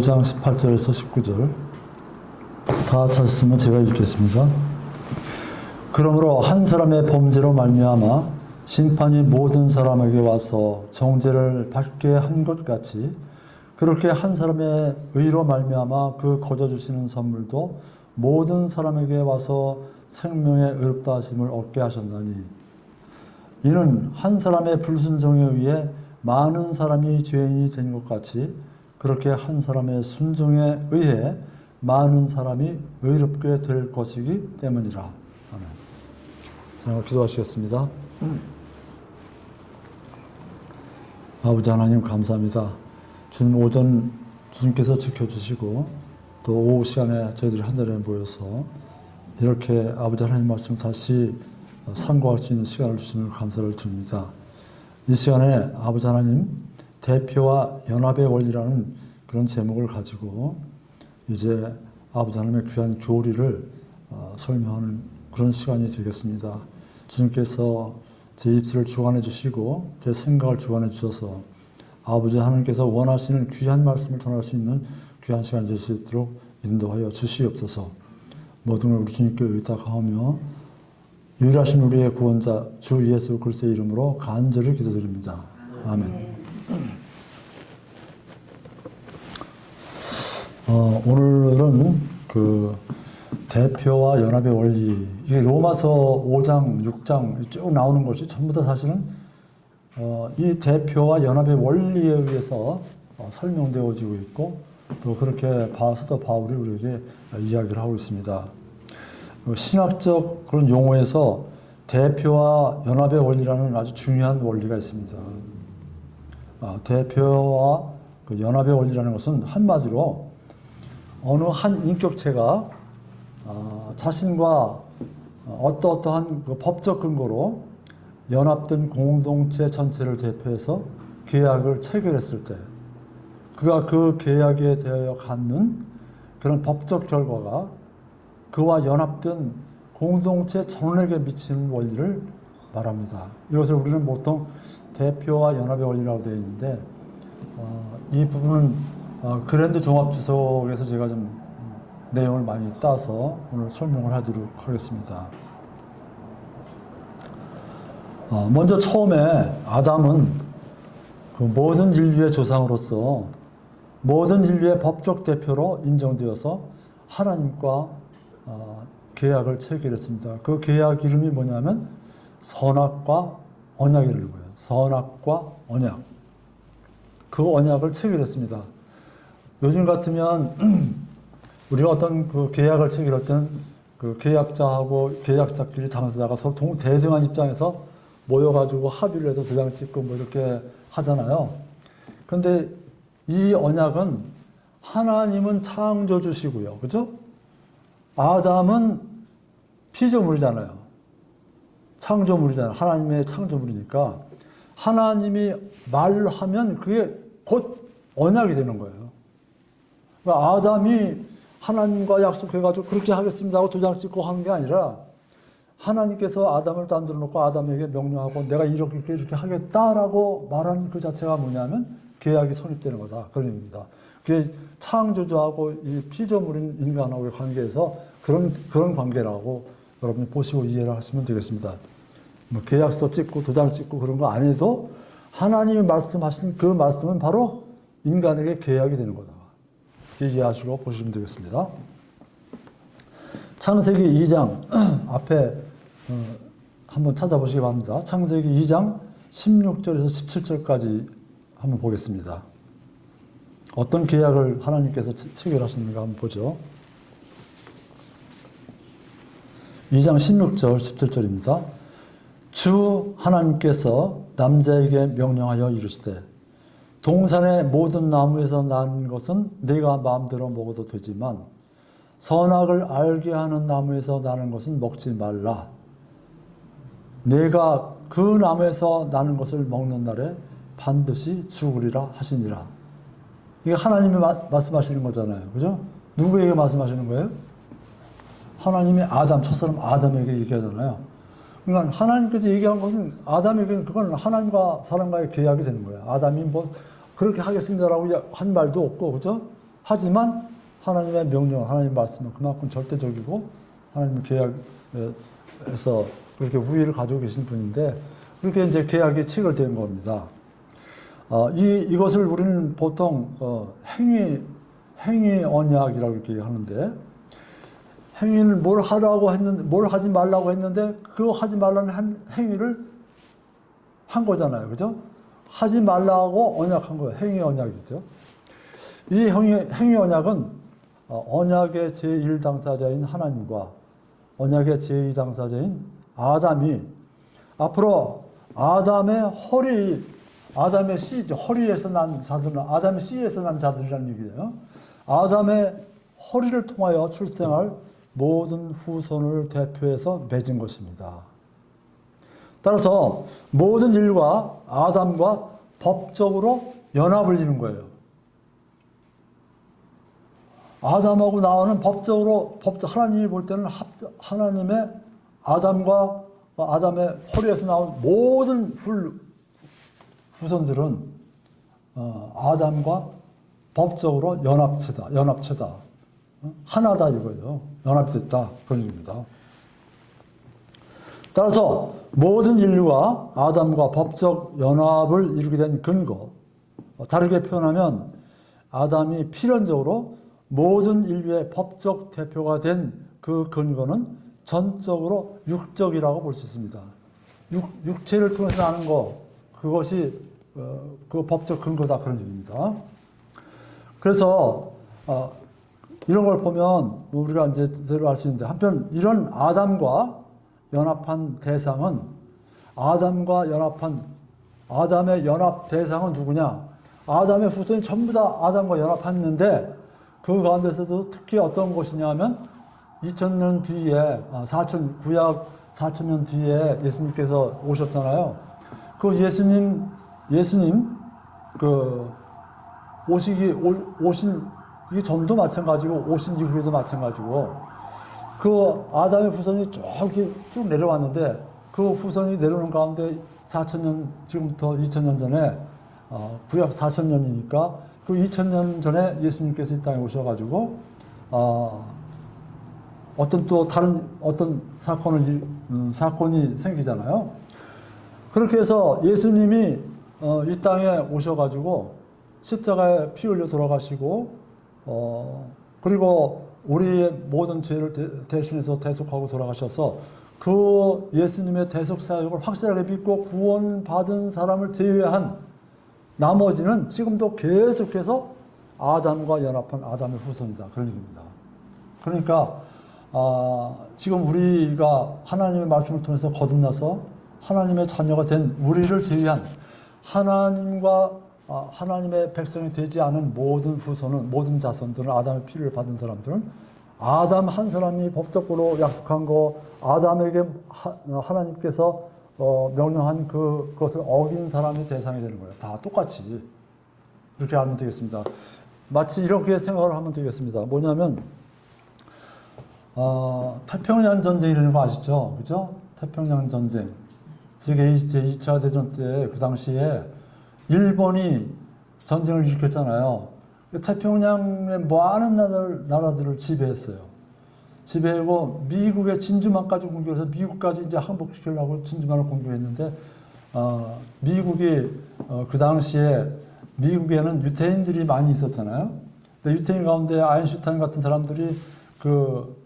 5장 18절에서 19절 다 찾았으면 제가 읽겠습니다. 그러므로 한 사람의 범죄로 말미암아 심판이 모든 사람에게 와서 정죄를 받게 한 것 같이 그렇게 한 사람의 의로 말미암아 그 거저 주시는 선물도 모든 사람에게 와서 생명의 의롭다 하심을 얻게 하셨나니 이는 한 사람의 불순종에 의해 많은 사람이 죄인이 된 것 같이 그렇게 한 사람의 순종에 의해 많은 사람이 의롭게 될 것이기 때문이라. 아멘. 자, 기도하시겠습니다. 아버지 하나님 감사합니다. 주님 오전 주님께서 지켜주시고 또 오후 시간에 저희들이 한자리에 모여서 이렇게 아버지 하나님 말씀 다시 상고할 수 있는 시간을 주시는 감사를 드립니다. 이 시간에 아버지 하나님 대표와 연합의 원리라는 그런 제목을 가지고 이제 아버지 하나님의 귀한 교리를 설명하는 그런 시간이 되겠습니다. 주님께서 제 입술을 주관해 주시고 제 생각을 주관해 주셔서 아버지 하나님께서 원하시는 귀한 말씀을 전할 수 있는 귀한 시간이 될 수 있도록 인도하여 주시옵소서. 모든 걸 우리 주님께 의탁하며 유일하신 우리의 구원자 주 예수 그리스도의 이름으로 간절히 기도드립니다. 아멘. 오늘은 그 대표와 연합의 원리, 이게 로마서 5장, 6장 쭉 나오는 것이 전부 다 사실은 이 대표와 연합의 원리에 의해서 설명되어지고 있고 또 그렇게 사도 바울이 우리에게 이야기를 하고 있습니다. 신학적 그런 용어에서 대표와 연합의 원리라는 아주 중요한 원리가 있습니다. 대표와 그 연합의 원리라는 것은 한마디로 어느 한 인격체가 자신과 어떠한 그 법적 근거로 연합된 공동체 전체를 대표해서 계약을 체결했을 때 그가 그 계약에 대하여 갖는 그런 법적 결과가 그와 연합된 공동체 전원에게 미치는 원리를 말합니다. 이것을 우리는 보통 대표와 연합의 원리라고 되어 있는데 이 부분은 그랜드 종합주석에서 제가 좀 내용을 많이 따서 오늘 설명을 하도록 하겠습니다. 먼저 처음에 아담은 그 모든 인류의 조상으로서 모든 인류의 법적 대표로 인정되어서 하나님과 계약을 체결했습니다. 그 계약 이름이 뭐냐면 선악과 언약이라는 거예요. 선악과 언약. 그 언약을 체결했습니다. 요즘 같으면 우리가 어떤 그 계약을 체결할 때는 그 계약자하고 계약자끼리 당사자가 서로 대등한 입장에서 모여가지고 합의를 해서 도장 찍고 뭐 이렇게 하잖아요. 근데 이 언약은 하나님은 창조주시고요. 그죠? 아담은 피조물이잖아요. 창조물이잖아요. 하나님의 창조물이니까 하나님이 말하면 그게 곧 언약이 되는 거예요. 그러니까 아담이 하나님과 약속해가지고 그렇게 하겠습니다 하고 도장 찍고 하는 게 아니라 하나님께서 아담을 단들어 놓고 아담에게 명령하고 내가 이렇게 하겠다라고 말하는 그 자체가 뭐냐면 계약이 성립되는 거다. 그런 의미입니다. 그게 창조주하고 이 피조물인 인간하고의 관계에서 그런 관계라고 여러분이 보시고 이해를 하시면 되겠습니다. 뭐 계약서 찍고 도장 찍고 그런 거 안 해도 하나님이 말씀하신 그 말씀은 바로 인간에게 계약이 되는 거다. 이해하시고 보시면 되겠습니다. 창세기 2장 앞에 한번 찾아보시기 바랍니다. 창세기 2장 16절에서 17절까지 한번 보겠습니다. 어떤 계약을 하나님께서 체결하셨는가 한번 보죠. 2장 16절 17절입니다. 주 하나님께서 남자에게 명령하여 이르시되 동산의 모든 나무에서 난 것은 네가 마음대로 먹어도 되지만 선악을 알게 하는 나무에서 나는 것은 먹지 말라. 네가 그 나무에서 나는 것을 먹는 날에 반드시 죽으리라 하시니라. 이게 하나님이 말씀하시는 거잖아요. 그죠? 누구에게 말씀하시는 거예요? 하나님이 첫사람 아담에게 얘기하잖아요. 그러니까 하나님께서 얘기한 것은 아담에게는 그건 하나님과 사람과의 계약이 되는 거예요. 아담이 뭐 그렇게 하겠습니다라고 한 말도 없고, 그죠? 하지만 하나님의 명령, 하나님의 말씀은 그만큼 절대적이고 하나님의 계약에서 그렇게 우위를 가지고 계신 분인데 그렇게 이제 계약이 체결된 겁니다. 이것을 우리는 보통 행위 언약이라고 이렇게 하는데 행위를 뭘 하라고 했는데 뭘 하지 말라고 했는데 그거 하지 말라는 행위를 한 거잖아요, 그죠? 하지 말라고 언약한 거예요. 행위 언약이죠. 이 행위 언약은 언약의 제1당사자인 하나님과 언약의 제2당사자인 아담이 앞으로 아담의 허리에서 난 자들은 아담의 씨에서 난 자들이라는 얘기예요. 아담의 허리를 통하여 출생할 모든 후손을 대표해서 맺은 것입니다. 따라서 모든 인류가 아담과 법적으로 연합을 이룬 거예요. 아담하고 나와는 법적으로 하나님이 볼 때는 하나님의 아담과 아담의 허리에서 나온 모든 후손들은 아담과 법적으로 연합체다. 하나다 이거예요. 연합이 됐다. 그런 얘기입니다. 따라서 모든 인류가 아담과 법적 연합을 이루게 된 근거, 다르게 표현하면 아담이 필연적으로 모든 인류의 법적 대표가 된 그 근거는 전적으로 육적이라고 볼 수 있습니다. 육체를 통해서 아는 거, 그것이 그 법적 근거다 그런 얘기입니다. 그래서 이런 걸 보면 우리가 이제 제대로 알 수 있는데 한편 이런 아담과 연합한 대상은 아담의 연합 대상은 누구냐? 아담의 후손이 전부 다 아담과 연합했는데 그 가운데서도 특히 어떤 것이냐면 2000년 뒤에 구약 4000년 뒤에 예수님께서 오셨잖아요. 그 예수님 그 오신 이 전도 마찬가지고 오신 이후에도 마찬가지고 그 아담의 후손이 쭉 내려왔는데 그 후손이 내려오는 가운데 4000년 지금부터 2000년 전에 구약 4000년이니까 그 2000년 전에 예수님께서 이 땅에 오셔가지고 어떤 사건이 생기잖아요. 그렇게 해서 예수님이 이 땅에 오셔가지고 십자가에 피 흘려 돌아가시고 그리고 우리의 모든 죄를 대신해서 대속하고 돌아가셔서 그 예수님의 대속 사역을 확실하게 믿고 구원받은 사람을 제외한 나머지는 지금도 계속해서 아담과 연합한 아담의 후손이다. 그런 얘기입니다. 그러니까 지금 우리가 하나님의 말씀을 통해서 거듭나서 하나님의 자녀가 된 우리를 제외한 하나님의 백성이 되지 않은 모든 후손은, 모든 자손들은, 아담의 피를 받은 사람들은 아담 한 사람이 법적으로 약속한 거, 아담에게 하나님께서 명령한 그것을 어긴 사람이 대상이 되는 거예요. 다 똑같이. 그렇게 알면 되겠습니다. 마치 이렇게 생각을 하면 되겠습니다. 뭐냐면, 태평양 전쟁이라는 거 아시죠? 그죠? 태평양 전쟁. 세계 제2차 대전 때 그 당시에 일본이 전쟁을 일으켰잖아요. 태평양의 많은 나라들을 지배했어요. 지배하고 미국의 진주만까지 공격해서 미국까지 이제 항복시키려고 진주만을 공격했는데 미국이 그 당시에 미국에는 유태인들이 많이 있었잖아요. 근데 유태인 가운데 아인슈타인 같은 사람들이 그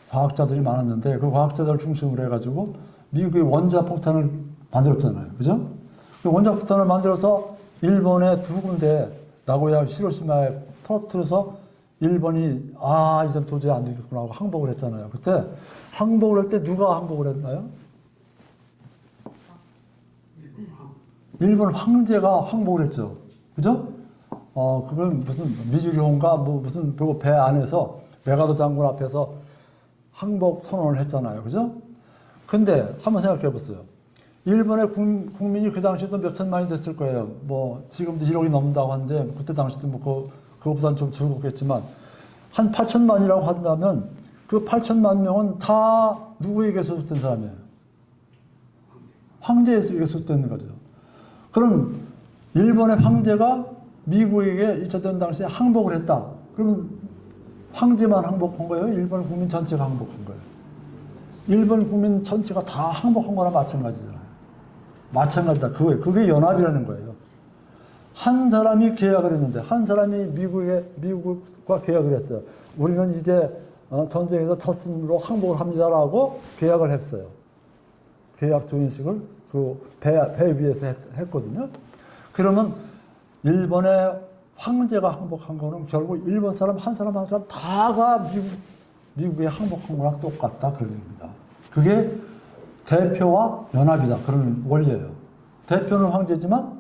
과학자들이 많았는데 그 과학자들 중심으로 해가지고 미국의 원자폭탄을 만들었잖아요. 그죠? 그 원자폭탄을 만들어서 일본의 두 군데, 나고야, 히로시마에 터뜨려서 일본이 이제 도저히 안 되겠구나 하고 항복을 했잖아요. 그때 항복을 할 때 누가 항복을 했나요? 일본 황제가 항복을 했죠. 그죠? 그건 무슨 미주리호인가 무슨 배 안에서 메가더 장군 앞에서 항복 선언을 했잖아요. 그죠? 근데 한번 생각해 보세요. 일본의 국민이 그 당시에도 몇 천만이 됐을 거예요. 지금도 1억이 넘는다고 하는데 그때 당시도 그거보다는 좀 적었겠지만 한 8천만이라고 한다면 그 8천만 명은 다 누구에게 소속된 사람이에요? 황제에게 소속된 거죠. 그럼 일본의 황제가 미국에게 2차 대전 당시에 항복을 했다. 그러면 황제만 항복한 거예요? 일본 국민 전체가 항복한 거예요? 일본 국민 전체가 다 항복한 거나 마찬가지잖아요. 마찬가지다. 그게 연합이라는 거예요. 한 사람이 계약을 했는데, 한 사람이 미국과 계약을 했어요. 우리는 이제 전쟁에서 졌으므로 항복을 합니다라고 계약을 했어요. 계약 조인식을 배 위에서 했거든요. 그러면 일본의 황제가 항복한 거는 결국 일본 사람 한 사람 다가 미국에 항복한 거랑 똑같다 그런 얘기입니다. 그게 대표와 연합이다 그런 원리예요. 대표는 황제지만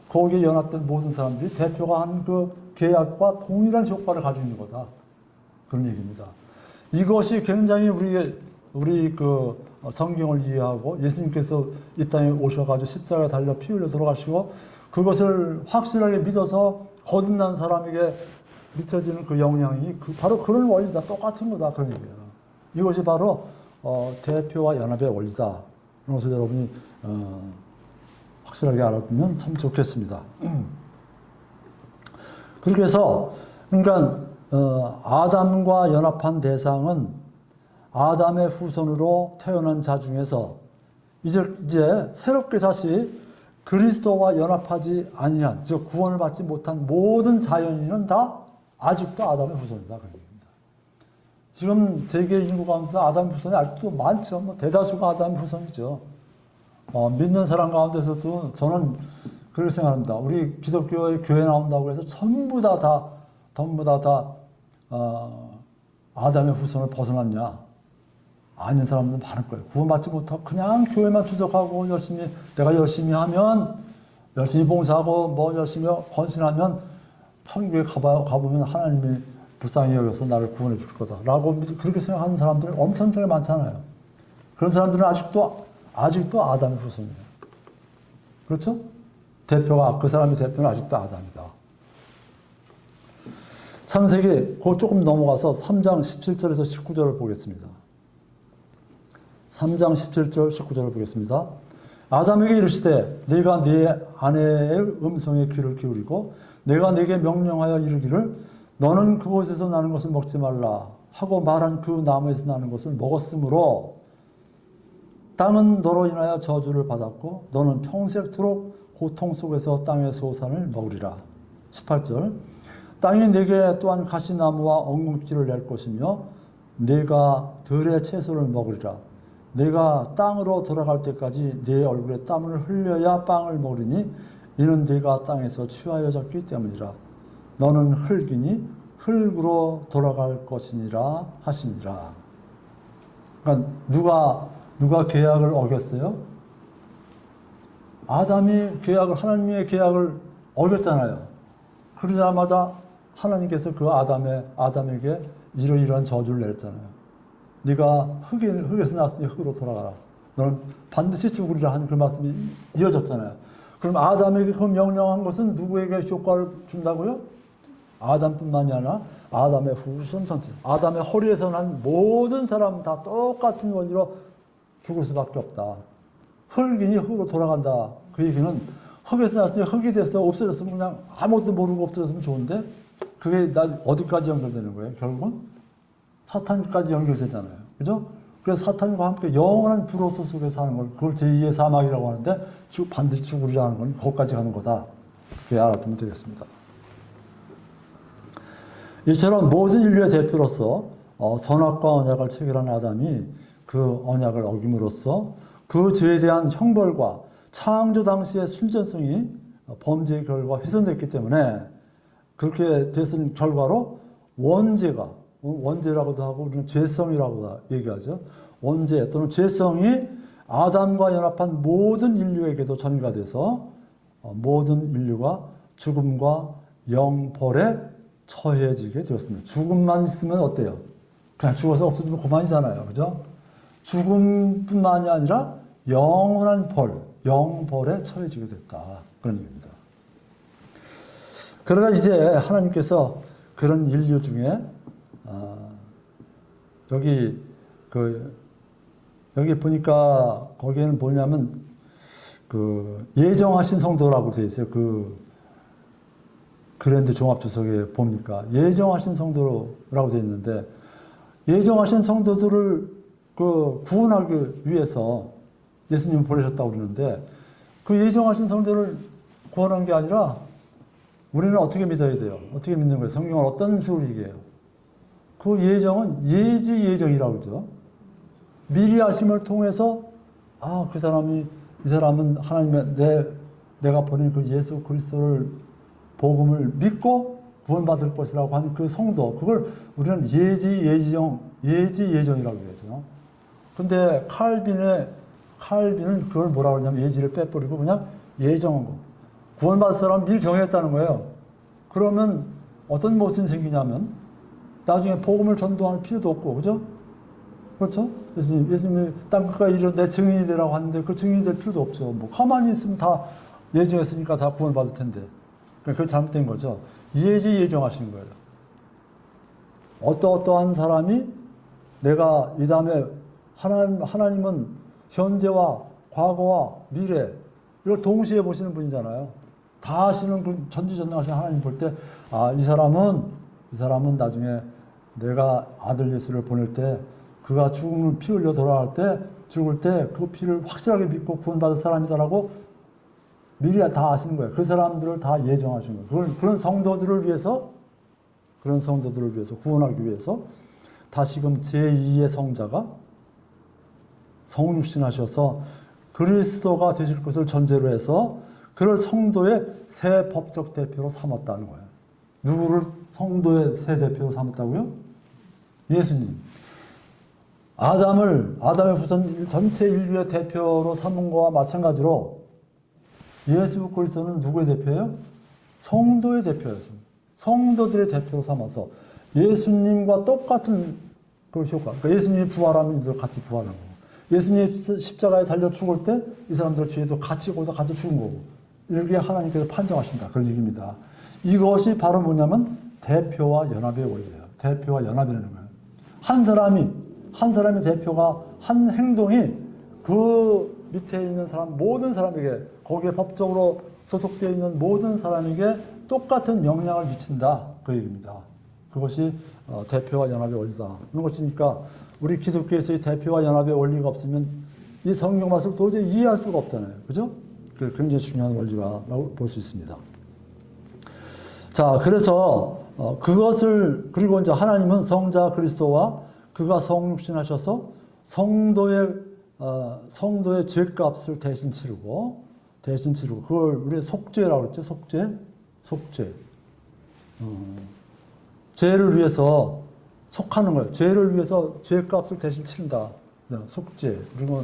거기에 연합된 모든 사람들이 대표가 한 그 계약과 동일한 효과를 가지고 있는 거다 그런 얘기입니다. 이것이 굉장히 우리 그 성경을 이해하고 예수님께서 이 땅에 오셔가지고 십자가에 달려 피 흘려 돌아가시고 그것을 확실하게 믿어서 거듭난 사람에게 미쳐지는 그 영향이 바로 그런 원리다. 똑같은 거다. 그런 얘기예요. 이것이 바로 대표와 연합의 원리다. 그래서 여러분이 확실하게 알아두면 참 좋겠습니다. 그렇게 해서 그러니까 아담과 연합한 대상은 아담의 후손으로 태어난 자 중에서 이제 새롭게 다시 그리스도와 연합하지 아니한, 즉 구원을 받지 못한 모든 자연인은 다 아직도 아담의 후손이다. 그런 얘기입니다. 지금 세계 인구 가운데서 아담의 후손이 아직도 많죠. 뭐 대다수가 아담의 후손이죠. 믿는 사람 가운데서도 저는 그렇게 생각합니다. 우리 기독교의 교회 나온다고 해서 전부 다 아담의 후손을 벗어났냐? 아닌 사람들 많을 거예요. 구원받지 못하고 그냥 교회만 추적하고 내가 열심히 하면, 열심히 봉사하고 뭐 열심히 헌신하면 천국에 가보면 하나님이 불쌍히 여겨서 나를 구원해 줄 거다라고 그렇게 생각하는 사람들이 엄청나게 많잖아요. 그런 사람들은 아직도 아담의 후손이에요. 그렇죠? 그 사람의 대표는 아직도 아담이다. 창세기 조금 넘어가서 3장 17절에서 19절을 보겠습니다. 3장 17절 19절을 보겠습니다. 아담에게 이르시되 네가 네 아내의 음성에 귀를 기울이고 내가 네게 명령하여 이르기를 너는 그곳에서 나는 것을 먹지 말라 하고 말한 그 나무에서 나는 것을 먹었으므로 땅은 너로 인하여 저주를 받았고 너는 평생토록 고통 속에서 땅의 소산을 먹으리라. 18절 땅이 네게 또한 가시나무와 엉겅퀴를 낼 것이며 네가 들의 채소를 먹으리라. 네가 땅으로 돌아갈 때까지 네 얼굴에 땀을 흘려야 빵을 먹으리니 이는 네가 땅에서 취하여졌기 때문이라. 너는 흙이니 흙으로 돌아갈 것이니라 하시니라. 그러니까 누가 계약을 어겼어요? 아담이 하나님의 계약을 어겼잖아요. 그러자마자 하나님께서 그 아담에게 이러이러한 저주를 냈잖아요. 네가 흙에서 나왔으니 흙으로 돌아가라. 너는 반드시 죽으리라 하는 그 말씀이 이어졌잖아요. 그럼 아담에게 그 명령한 것은 누구에게 효과를 준다고요? 아담뿐만이 아니라 아담의 후손 전체, 아담의 허리에서 난 모든 사람 다 똑같은 원리로 죽을 수밖에 없다. 흙이니 흙으로 돌아간다. 그 얘기는 흙에서 났으니 흙이 됐어. 없어졌으면 그냥 아무것도 모르고 없어졌으면 좋은데 그게 어디까지 연결되는 거예요? 결국은 사탄까지 연결되잖아요. 그죠? 그래서 사탄과 함께 영원한 불호소 속에 사는 걸, 그걸 제2의 사막이라고 하는데, 반드시 죽으리라는 건 거기까지 가는 거다. 그렇게 알아두면 되겠습니다. 이처럼 모든 인류의 대표로서 선악과 언약을 체결한 아담이 그 언약을 어김으로써 그 죄에 대한 형벌과 창조 당시의 순전성이 범죄의 결과 훼손됐기 때문에 그렇게 됐은 결과로 원죄라고도 하고 우리는 죄성이라고 얘기하죠. 원죄 또는 죄성이 아담과 연합한 모든 인류에게도 전가돼서 모든 인류가 죽음과 영벌에 처해지게 되었습니다. 죽음만 있으면 어때요? 그냥 죽어서 없어지면 그만이잖아요. 그죠? 죽음뿐만이 아니라 영원한 영벌에 처해지게 됐다. 그런 얘기입니다. 그러나 이제 하나님께서 그런 인류 중에 여기 보니까 거기에는 뭐냐면 예정하신 성도라고 되어 있어요. 그 그랜드 종합주석에 보니까 예정하신 성도라고 되어 있는데, 예정하신 성도들을 구원하기 위해서 예수님을 보내셨다고 그러는데, 그 예정하신 성도를 구원한 게 아니라 우리는 어떻게 믿어야 돼요? 어떻게 믿는 거예요? 성경은 어떤 식으로 얘기해요? 그 예정은 예지 예정이라고 그러죠. 미리 하심을 통해서 이 사람은 하나님의 내가 보낸 그 예수 그리스도를 복음을 믿고 구원받을 것이라고 하는 그 성도, 그걸 우리는 예지 예정이라고 그러죠. 근데 칼빈은 그걸 뭐라고 하냐면 예지를 빼버리고 그냥 예정한 거. 구원받을 사람 미리 정했다는 거예요. 그러면 어떤 모습이 생기냐면 나중에 복음을 전도할 필요도 없고, 그죠? 그렇죠? 예수님이 땅끝까지 이르러 내 증인이 되라고 하는데 그 증인이 될 필요도 없죠. 뭐 가만히 있으면 다 예정했으니까 다 구원받을 텐데. 그러니까 그게 잘못된 거죠. 예정하신 거예요. 어떠한 사람이 내가 이 다음에 하나님은 현재와 과거와 미래 이걸 동시에 보시는 분이잖아요. 다 아시는 그 전지전능하신 하나님 볼 때 이 사람은 나중에 내가 아들 예수를 보낼 때 그가 피 흘려 돌아갈 때 죽을 때 그 피를 확실하게 믿고 구원받을 사람이다라고 미리 다 아시는 거예요. 그 사람들을 다 예정하신 거예요. 그런 성도들을 위해서 구원하기 위해서 다시금 제2의 성자가 성육신하셔서 그리스도가 되실 것을 전제로 해서 그를 성도의 새 법적 대표로 삼았다는 거예요. 누구를 성도의 새 대표로 삼았다고요? 예수님. 아담의 후손 전체 인류의 대표로 삼은 것과 마찬가지로 예수 그리스도는 누구의 대표예요? 성도의 대표예요. 성도들의 대표로 삼아서 예수님과 똑같은 그 효과. 그러니까 예수님이 부활하면 이들 같이 부활하는 거고, 예수님이 십자가에 달려 죽을 때 이 사람들 뒤에도 같이 거기서 같이 죽은 거고, 이렇게 하나님께서 판정하신다. 그런 얘기입니다. 이것이 바로 뭐냐면 대표와 연합의 원리예요. 대표와 연합이라는 거예요. 한 사람의 대표가 한 행동이 그 밑에 있는 모든 사람에게, 거기에 법적으로 소속되어 있는 모든 사람에게 똑같은 영향을 미친다. 그 얘기입니다. 그것이 대표와 연합의 원리다. 그런 것이니까 우리 기독교에서의 대표와 연합의 원리가 없으면 이 성경 말씀을 도저히 이해할 수가 없잖아요. 그죠? 그 굉장히 중요한 원리라고 볼 수 있습니다. 자, 그래서 그리고 이제 하나님은 성자 그리스도와 그가 성육신하셔서 성도의 죄값을 대신 치르고 그걸 우리 속죄라고 그랬죠. 속죄. 죄를 위해서 속하는 거예요. 죄를 위해서 죄값을 대신 치른다. 속죄. 그리고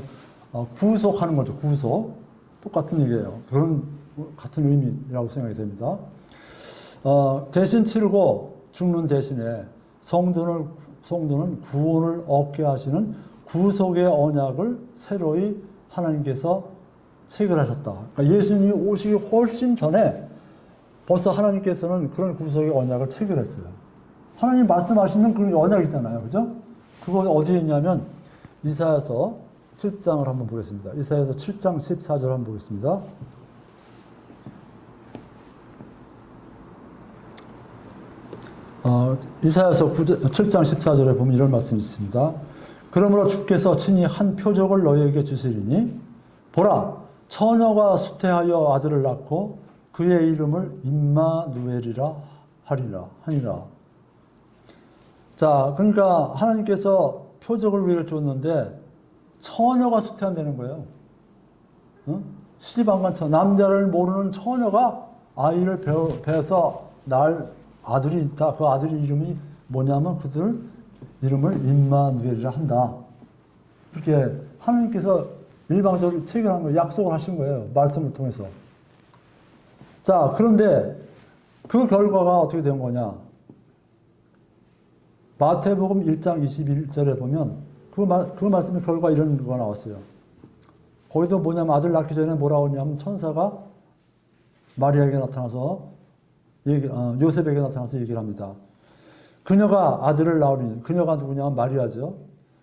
구속하는 거죠. 구속. 똑같은 얘기예요. 그런 같은 의미라고 생각이 됩니다. 대신 치르고 죽는 대신에 성도는 구원을 얻게 하시는 구속의 언약을 새로이 하나님께서 체결하셨다. 그러니까 예수님이 오시기 훨씬 전에 벌써 하나님께서는 그런 구속의 언약을 체결했어요. 하나님 말씀하시는 그런 언약 있잖아요. 그죠? 그거 어디에 있냐면 이사야서 7장을 한번 보겠습니다. 이사야서 7장 14절 한번 보겠습니다. 이사야서 7장 14절에 보면 이런 말씀이 있습니다. 그러므로 주께서 친히 한 표적을 너희에게 주시리니 보라, 처녀가 수태하여 아들을 낳고 그의 이름을 임마누엘이라 하니라. 자, 그러니까 하나님께서 표적을 우리에게 줬는데 처녀가 수태한다는 거예요. 시집 안 간 남자를 모르는 처녀가 아이를 배워서 낳을 아들이 있다. 그 아들의 이름이 뭐냐면 그들 이름을 임마누엘이라 한다. 그렇게 하나님께서 일방적으로 체결한 거예요. 약속을 하신 거예요. 말씀을 통해서. 자, 그런데 그 결과가 어떻게 된 거냐. 마태복음 1장 21절에 보면 그 말씀의 결과 이런 거가 나왔어요. 거기도 뭐냐면 아들 낳기 전에 뭐라고 하냐면 천사가 마리아에게 나타나서 요셉에게 나타나서 얘기를 합니다. 그녀가 아들을 낳으리니, 그녀가 누구냐면 마리아죠.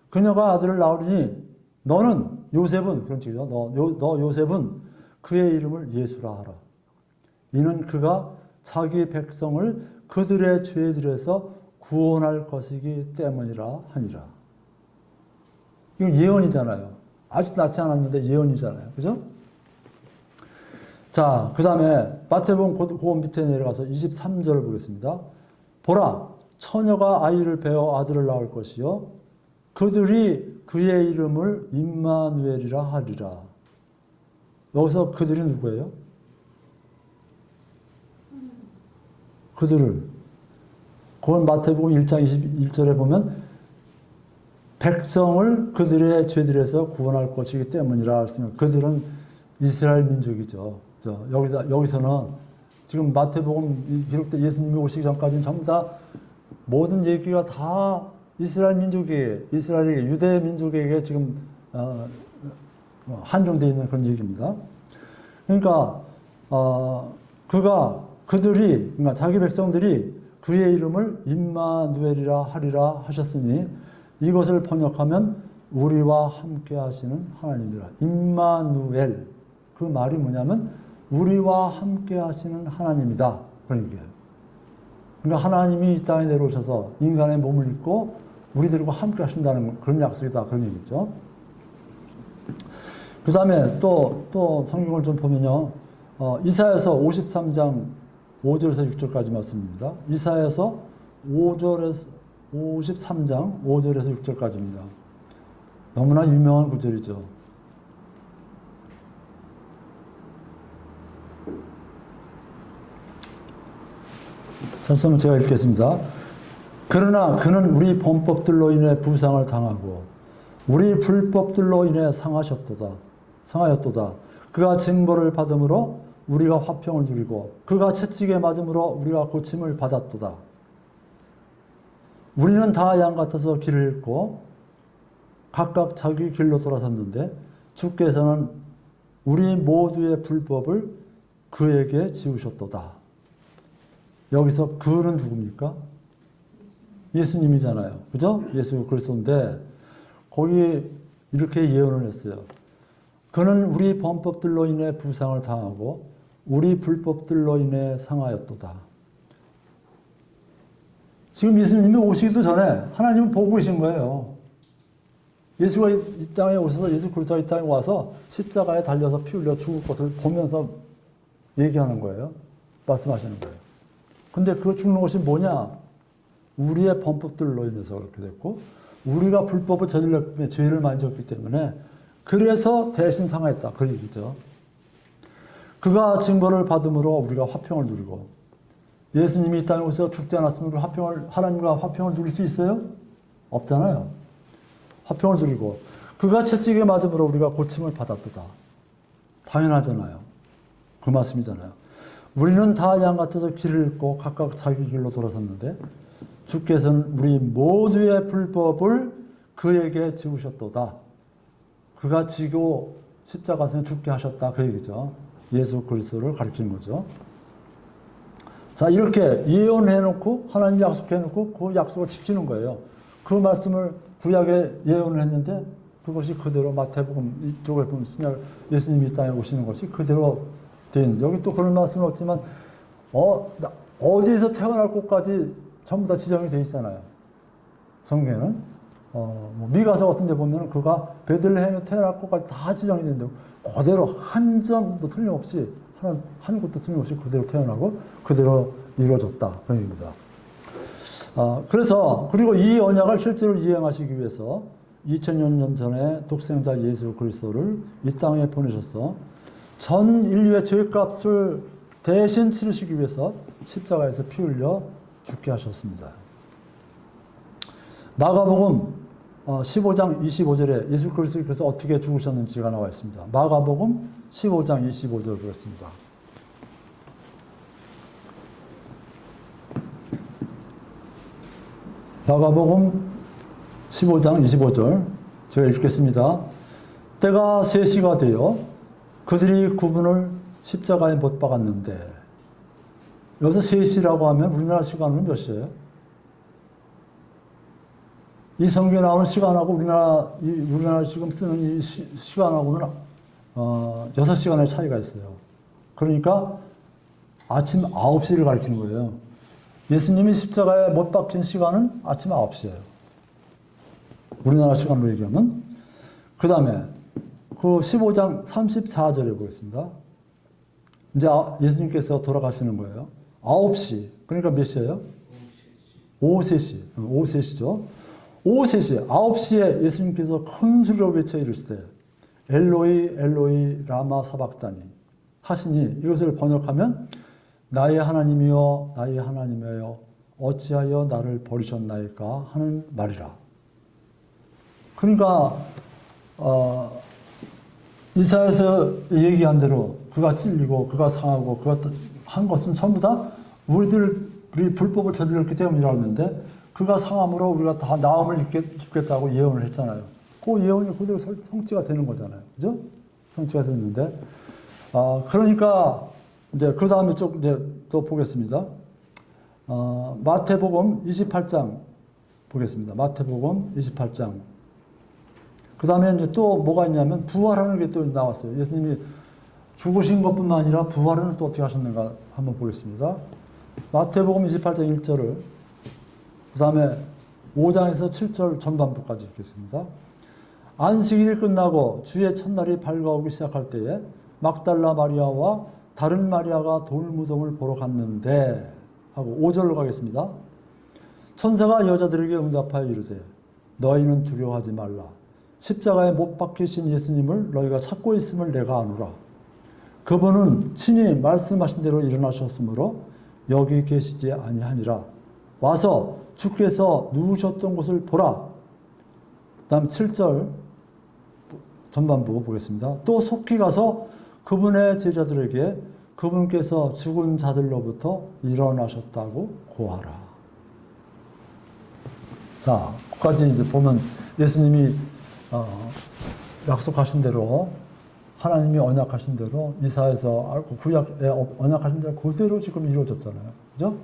그녀가 아들을 낳으리니 너는 요셉은, 그런 뜻이죠. 너 요셉은 그의 이름을 예수라 하라. 이는 그가 자기 백성을 그들의 죄들에서 구원할 것이기 때문이라 하니라. 이거 예언이잖아요. 아직 낳지 않았는데 예언이잖아요. 그죠? 자, 그 다음에 마태복음 그 밑에 내려가서 23절을 보겠습니다. 보라, 처녀가 아이를 베어 아들을 낳을 것이요 그들이 그의 이름을 임마누엘이라 하리라. 여기서 그들이 누구예요? 그들을. 그건 마태복음 1장 21절에 보면 백성을 그들의 죄들에서 구원할 것이기 때문이라 했으면 그들은 이스라엘 민족이죠. 여기서는 지금 마태복음 기록된 예수님이 오시기 전까지는 전부 다 모든 얘기가 다 이스라엘 민족에게, 이스라엘에게, 유대 민족에게 지금 한정되어 있는 그런 얘기입니다. 그러니까 그러니까 자기 백성들이 그의 이름을 임마누엘이라 하리라 하셨으니 이것을 번역하면 우리와 함께 하시는 하나님이라. 임마누엘. 그 말이 뭐냐면 우리와 함께 하시는 하나님이다. 그런 얘기예요. 그러니까 하나님이 이 땅에 내려오셔서 인간의 몸을 입고 우리들과 함께 하신다는 그런 약속이다. 그런 얘기죠. 그 다음에 또 성경을 좀 보면요. 이사야서 53장 5절에서 6절까지 말씀입니다. 이사야서 53장 5절에서 6절까지입니다. 너무나 유명한 구절이죠. 전서는 제가 읽겠습니다. 그러나 그는 우리 범법들로 인해 부상을 당하고 우리 불법들로 인해 상하였도다. 그가 징벌을 받음으로 우리가 화평을 누리고 그가 채찍에 맞음으로 우리가 고침을 받았도다. 우리는 다 양 같아서 길을 잃고 각각 자기 길로 돌아섰는데 주께서는 우리 모두의 불법을 그에게 지우셨도다. 여기서 그는 누굽니까? 예수님이잖아요. 그죠? 예수 그리스도인데 거기 이렇게 예언을 했어요. 그는 우리 범법들로 인해 부상을 당하고 우리 불법들로 인해 상하였도다. 지금 예수님이 오시기도 전에 하나님은 보고 계신 거예요. 예수가 이 땅에 오셔서 예수 그리스도가 이 땅에 와서 십자가에 달려서 피 흘려 죽을 것을 보면서 얘기하는 거예요. 말씀하시는 거예요. 근데 그 죽는 것이 뭐냐? 우리의 범법들로 인해서 그렇게 됐고 우리가 불법을 저질렀기 때문에 죄를 많이 졌기 때문에 그래서 대신 상하였다. 그 얘기죠. 그가 징벌을 받음으로 우리가 화평을 누리고 예수님이 이 땅에 오셔서 죽지 않았으면 하나님과 화평을 누릴 수 있어요? 없잖아요. 화평을 누리고 그가 채찍에 맞음으로 우리가 고침을 받았도다. 당연하잖아요. 그 말씀이잖아요. 우리는 다 양 같아서 길을 잃고 각각 자기 길로 돌아섰는데 주께서는 우리 모두의 불법을 그에게 지우셨도다. 그가 지고 십자가에서 죽게 하셨다. 그 얘기죠. 예수 그리스도를 가리키는 거죠. 자, 이렇게 예언해놓고 하나님이 약속해놓고 그 약속을 지키는 거예요. 그 말씀을 구약에 예언을 했는데 그것이 그대로 마태복음 이쪽을 보면 예수님이 이 땅에 오시는 것이 그대로 된. 여기 또 그런 말씀은 없지만 어디에서 태어날 곳까지 전부 다 지정이 되어 있잖아요. 성경에는 미가서 같은 데 보면 그가 베들레헴에 태어날 곳까지 다 지정이 된다고 그대로 한 점도 틀림없이 한 곳도 틀림없이 그대로 태어나고 그대로 이루어졌다. 그런 얘기입니다. 그리고 이 언약을 실제로 이행하시기 위해서 2000년 전에 독생자 예수 그리스도를 이 땅에 보내셔서 전 인류의 죄값을 대신 치르시기 위해서 십자가에서 피 흘려 죽게 하셨습니다. 마가복음 15장 25절에 예수 그리스도께서 어떻게 죽으셨는지가 나와 있습니다. 마가복음 15장 25절 보겠습니다. 마가복음 15장 25절 제가 읽겠습니다. 때가 3시가 되어 그들이 그분을 십자가에 못 박았는데 여기서 3시라고 하면 우리나라 시간으로 몇 시예요? 이 성경에 나오는 시간하고 우리나라 지금 쓰는 이 시간하고는 6시간의 차이가 있어요. 그러니까 아침 9시를 가리키는 거예요. 예수님이 십자가에 못 박힌 시간은 아침 9시예요. 우리나라 시간으로 얘기하면. 그 다음에 그 15장 34절에 보겠습니다. 이제 예수님께서 돌아가시는 거예요. 9시. 그러니까 몇 시예요? 오후 3시. 오후 3시죠. 오후 3시. 9시에 예수님께서 큰 소리로 외쳐 이르시되 엘로이 엘로이 라마 사박다니 하시니 이것을 번역하면 나의 하나님이여 나의 하나님이여 어찌하여 나를 버리셨나이까 하는 말이라. 그러니까 이사야에서 얘기한 대로 그가 찔리고 그가 상하고 그가 한 것은 전부 다 우리 불법을 저질렀기 때문이라고 했는데 그가 상함으로 우리가 다 나음을 입겠다고 예언을 했잖아요. 그 예언이 그대로 성취가 되는 거잖아요. 그죠? 성취가 됐는데 그러니까 이제 그 다음에 이제 또 보겠습니다. 마태복음 28장 보겠습니다. 마태복음 28장. 그 다음에 이제 또 뭐가 있냐면 부활하는 게 또 나왔어요. 예수님이 죽으신 것뿐만 아니라 부활은 또 어떻게 하셨는가 한번 보겠습니다. 마태복음 28장 1절을 그 다음에 5장에서 7절 전반부까지 읽겠습니다. 안식일이 끝나고 주의 첫날이 밝아오기 시작할 때에 막달라 마리아와 다른 마리아가 돌무덤을 보러 갔는데 하고 5절로 가겠습니다. 천사가 여자들에게 응답하여 이르되 너희는 두려워하지 말라. 십자가에 못 박히신 예수님을 너희가 찾고 있음을 내가 아노라. 그분은 친히 말씀하신 대로 일어나셨으므로 여기 계시지 아니하니라. 와서 주께서 누우셨던 곳을 보라. 다음 7절 전반부 보겠습니다. 또 속히 가서 그분의 제자들에게 그분께서 죽은 자들로부터 일어나셨다고 고하라. 자, 거기까지 이제 보면 예수님이 약속하신 대로 하나님이 언약하신 대로 이사야에서 구약에 언약하신 대로 그대로 지금 이루어졌잖아요. 그죠?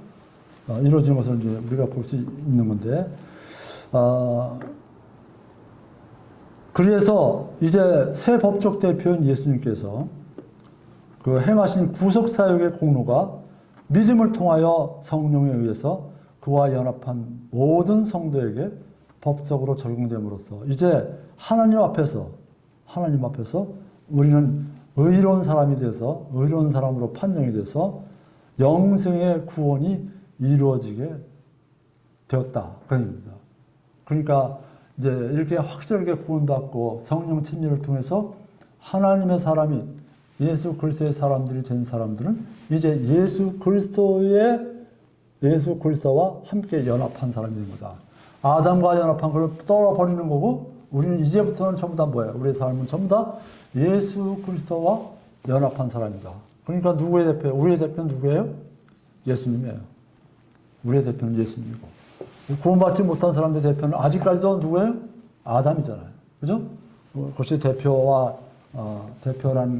이루어진 것을 이제 우리가 볼 수 있는 건데, 그래서 이제 새 법적 대표인 예수님께서 그 행하신 구속 사역의 공로가 믿음을 통하여 성령에 의해서 그와 연합한 모든 성도에게 법적으로 적용됨으로써 이제 하나님 앞에서 우리는 의로운 사람이 돼서 의로운 사람으로 판정이 돼서 영생의 구원이 이루어지게 되었다. 그런 얘기입니다. 그러니까 이제 이렇게 확실하게 구원받고 성령 침례를 통해서 하나님의 사람이 예수 그리스도의 사람들이 된 사람들은 이제 예수 그리스도와 함께 연합한 사람이 된 거다. 아담과 연합한 걸 떨어버리는 거고 우리는 이제부터는 전부 다 뭐예요? 우리의 삶은 전부 다 예수 그리스도와 연합한 사람이다. 그러니까 누구의 대표? 우리의 대표는 누구예요? 예수님이에요. 우리의 대표는 예수님이고 구원받지 못한 사람들의 대표는 아직까지도 누구예요? 아담이잖아요. 그죠? 그것이 대표란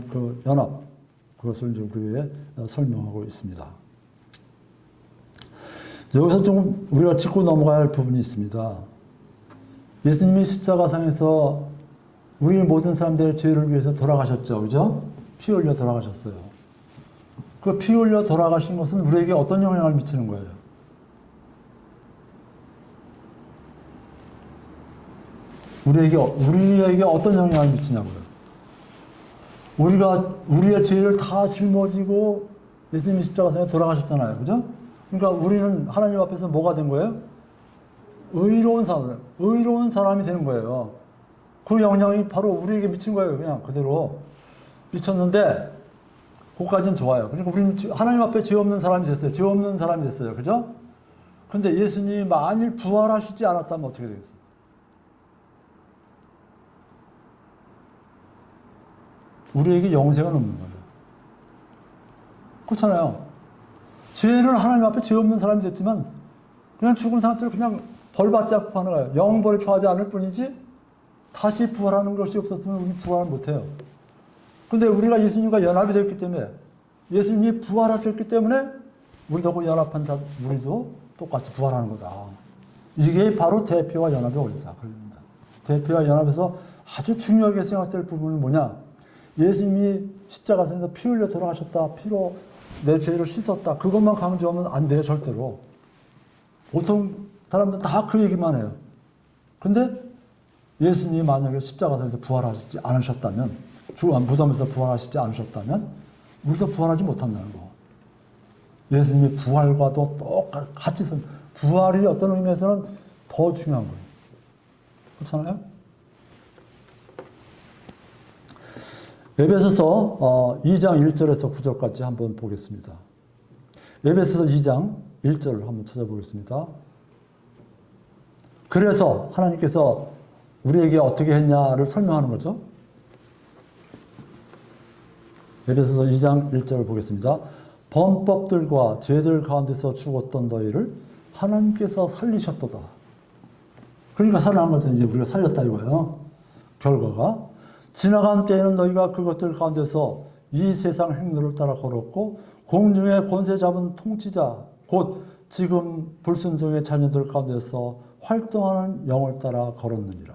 그 연합, 그것을 이제 우리에게 설명하고 있습니다. 여기서 좀 우리가 짚고 넘어가야 할 부분이 있습니다. 예수님이 십자가상에서 우리 모든 사람들의 죄를 위해서 돌아가셨죠. 그죠? 피 흘려 돌아가셨어요. 그 피 흘려 돌아가신 것은 우리에게 어떤 영향을 미치는 거예요? 우리에게 어떤 영향을 미치냐고요? 우리의 죄를 다 짊어지고 예수님이 십자가상에 돌아가셨잖아요. 그죠? 그러니까 우리는 하나님 앞에서 뭐가 된 거예요? 의로운 사람이 되는 거예요. 그 영향이 바로 우리에게 미친 거예요. 그냥 그대로 미쳤는데, 그것까지는 좋아요. 그러니까 우리는 하나님 앞에 죄 없는 사람이 됐어요. 죄 없는 사람이 됐어요. 그죠? 근데 예수님이 만일 부활하시지 않았다면 어떻게 되겠어요? 우리에게 영생은 없는 거예요. 그렇잖아요. 죄는 하나님 앞에 죄 없는 사람이 됐지만 그냥 죽은 상태로 그냥 벌받지 않고 가는 거예요. 영벌에 처하지 않을 뿐이지 다시 부활하는 것이 없었으면 우리는 부활을 못해요. 근데 우리가 예수님과 연합이 되었기 때문에 예수님이 부활하셨기 때문에 우리도 연합한 자, 우리도 똑같이 부활하는 거다. 이게 바로 대표와 연합의 원리다. 그럽니다. 대표와 연합에서 아주 중요하게 생각될 부분은 뭐냐? 예수님이 십자가에서 피 흘려 돌아가셨다. 피로 내 죄를 씻었다. 그것만 강조하면 안 돼요, 절대로. 보통 사람들은 다 그 얘기만 해요. 근데 예수님이 만약에 십자가에서 부활하시지 않으셨다면, 무덤에서 부활하시지 않으셨다면, 우리도 부활하지 못한다는 거. 예수님이 부활과도 똑같이 부활이 어떤 의미에서는 더 중요한 거예요. 그렇잖아요? 에베소서 2장 1절에서 9절까지 한번 보겠습니다. 에베소서 2장 1절을 한번 찾아보겠습니다. 그래서 하나님께서 우리에게 어떻게 했냐를 설명하는 거죠. 에베소서 2장 1절을 보겠습니다. 범법들과 죄들 가운데서 죽었던 너희를 하나님께서 살리셨도다. 그러니까 살아난 거죠. 이제 우리가 살렸다 이거예요. 결과가. 지나간 때에는 너희가 그것들 가운데서 이 세상 행로를 따라 걸었고 공중의 권세 잡은 통치자 곧 지금 불순종의 자녀들 가운데서 활동하는 영을 따라 걸었느니라.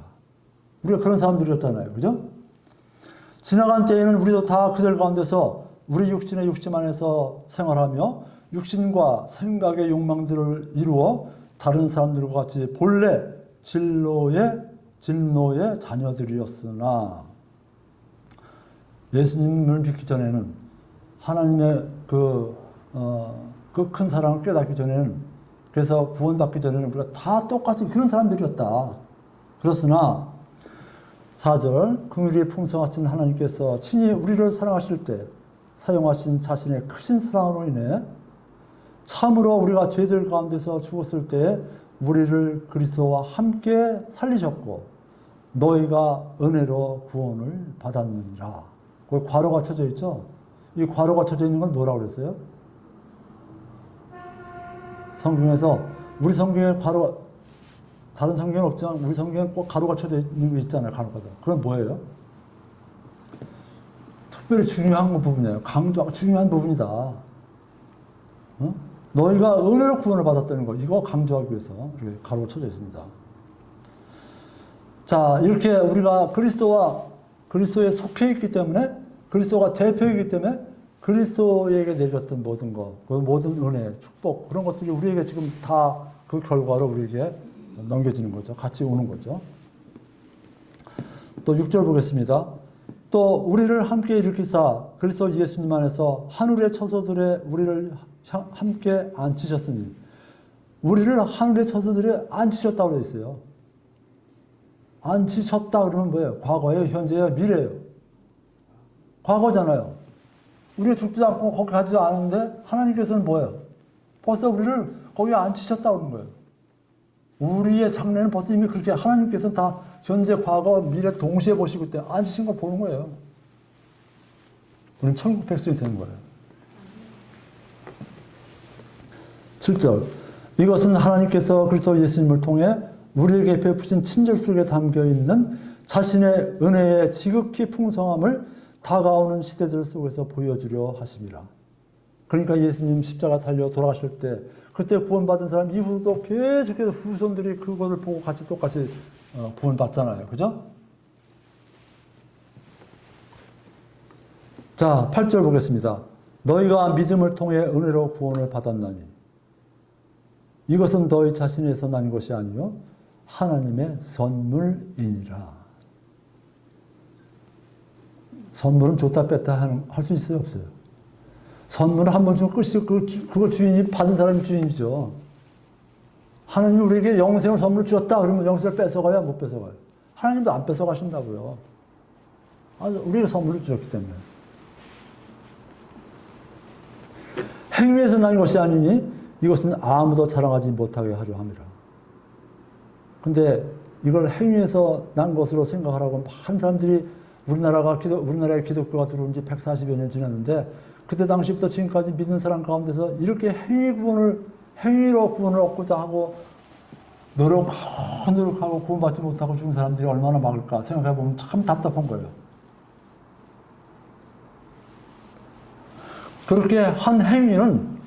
우리가 그런 사람들이었잖아요. 그죠? 지나간 때에는 우리도 다 그들 가운데서 우리 육신의 욕심 안에서 생활하며 육신과 생각의 욕망들을 이루어 다른 사람들과 같이 본래 진노의 자녀들이었으나 예수님을 믿기 전에는 하나님의 그 큰 사랑을 깨닫기 전에는 그래서 구원받기 전에는 우리가 다 똑같은 그런 사람들이었다. 그렇으나 4절 긍휼이 풍성하신 하나님께서 친히 우리를 사랑하실 때 사용하신 자신의 크신 사랑으로 인해 참으로 우리가 죄들 가운데서 죽었을 때 우리를 그리스도와 함께 살리셨고 너희가 은혜로 구원을 받았느니라. 거기 괄호가 쳐져 있죠. 이 괄호가 쳐져 있는 건 뭐라고 그랬어요? 성경에서 우리 성경에 괄호가 다른 성경은 없지만 우리 성경에 꼭 가로가 쳐져 있는 게 있잖아요. 가로가. 그건 뭐예요? 특별히 중요한 부분이에요. 강조하고 중요한 부분이다. 어? 너희가 은혜로 구원을 받았다는 거 이거 강조하기 위해서 이렇게 가로가 쳐져 있습니다. 자, 이렇게 우리가 그리스도에 속해 있기 때문에 그리스도가 대표이기 때문에 그리스도에게 내렸던 모든 것, 그 모든 은혜, 축복 그런 것들이 우리에게 지금 다 그 결과로 우리에게 넘겨지는 거죠. 같이 오는 거죠. 또 6절 보겠습니다. 또 우리를 함께 일으키사 그리스도 예수님 안에서 하늘의 처소들에 우리를 함께 앉히셨으니 우리를 하늘의 처소들에 앉히셨다고 되어 있어요. 앉히셨다 그러면 뭐예요? 과거예요? 현재예요? 미래예요? 과거잖아요. 우리가 죽지도 않고 거기 가지도 않은데 하나님께서는 뭐예요? 벌써 우리를 거기에 앉히셨다고 그러는 거예요. 우리의 장래는 벌써 이미 그렇게 하나님께서는 다 현재, 과거, 미래 동시에 보시고 때 앉으신 걸 보는 거예요. 우리는 천국 백성이 되는 거예요. 7절 이것은 하나님께서 그리스도 예수님을 통해 우리에게 베푸신 친절 속에 담겨있는 자신의 은혜의 지극히 풍성함을 다가오는 시대들 속에서 보여주려 하심이라. 그러니까 예수님 십자가 달려 돌아가실 때 그때 구원받은 사람 이후도 계속해서 후손들이 그거를 보고 같이 똑같이 구원받잖아요. 그죠? 자, 8절 보겠습니다. 너희가 믿음을 통해 은혜로 구원을 받았나니 이것은 너희 자신에서 난 것이 아니요 하나님의 선물이니라. 선물은 줬다 뺐다 할 수 있어요? 없어요? 선물은 한 번 주면 끝이고 그걸 주인이 받은 사람이 주인이죠. 하나님이 우리에게 영생을 선물 주었다 그러면 영생을 뺏어가야 못 뺏어가요. 하나님도 안 뺏어가신다고요. 우리에게 선물을 주셨기 때문에. 행위에서 난 것이 아니니 이것은 아무도 자랑하지 못하게 하려 함이라. 근데 이걸 행위에서 난 것으로 생각하라고 많은 사람들이 우리나라에 기독교가 들어온 지 140여 년 지났는데 그때 당시부터 지금까지 믿는 사람 가운데서 이렇게 행위로 구원을 얻고자 하고 노력하고 구원받지 못하고 죽은 사람들이 얼마나 많을까 생각해보면 참 답답한 거예요. 그렇게 한 행위는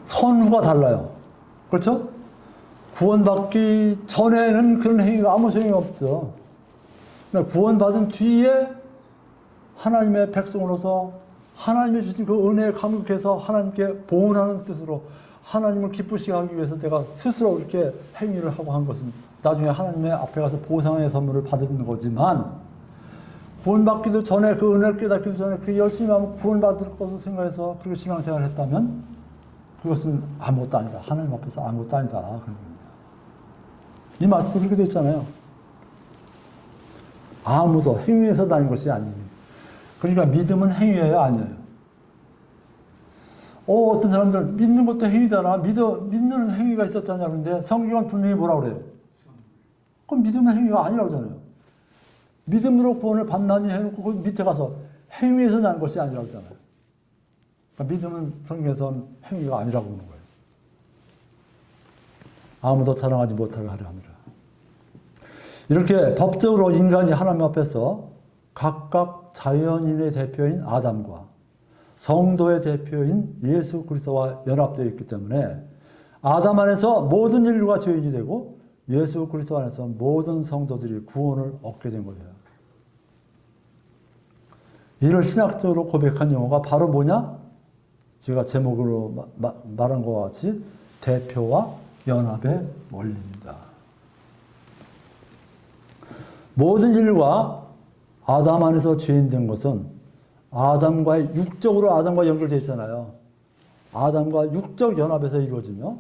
선후가 달라요. 그렇죠? 구원받기 전에는 그런 행위가 아무 소용이 없죠. 구원받은 뒤에 하나님의 백성으로서 하나님이 주신 그 은혜에 감격해서 하나님께 보응하는 뜻으로 하나님을 기쁘시게 하기 위해서 내가 스스로 이렇게 행위를 하고 한 것은 나중에 하나님의 앞에 가서 보상의 선물을 받는 거지만, 구원받기도 전에, 그 은혜를 깨닫기도 전에 그 열심히 하면 구원받을 것을 생각해서 그렇게 신앙생활을 했다면 그것은 아무것도 아니다. 하나님 앞에서 아무것도 아니다. 그런 겁니다. 이 말씀이 그렇게 되어 있잖아요. 아무도 행위에서 나는 것이 아닙니다. 그러니까 믿음은 행위예요, 아니에요? 어떤 사람들 믿는 것도 행위잖아. 믿는 행위가 있었잖아. 그런데 성경은 분명히 뭐라고 그래요? 그럼 믿음은 행위가 아니라고 하잖아요. 믿음으로 구원을 받나니 해놓고 그 밑에 가서 행위에서 난 것이 아니라고 하잖아요. 그러니까 믿음은 성경에서는 행위가 아니라고 하는 거예요. 아무도 자랑하지 못하게 하려 합니다. 이렇게 법적으로 인간이 하나님 앞에서 각각 자연인의 대표인 아담과 성도의 대표인 예수 그리스도와 연합되어 있기 때문에 아담 안에서 모든 인류가 죄인이 되고 예수 그리스도 안에서 모든 성도들이 구원을 얻게 된 거예요. 이를 신학적으로 고백한 용어가 바로 뭐냐? 제가 제목으로 말한 것과 같이 대표와 연합의 원리입니다. 모든 인류가 아담 안에서 죄인 된 것은 아담과의 육적으로 아담과 연결되어 있잖아요. 아담과 육적 연합에서 이루어지며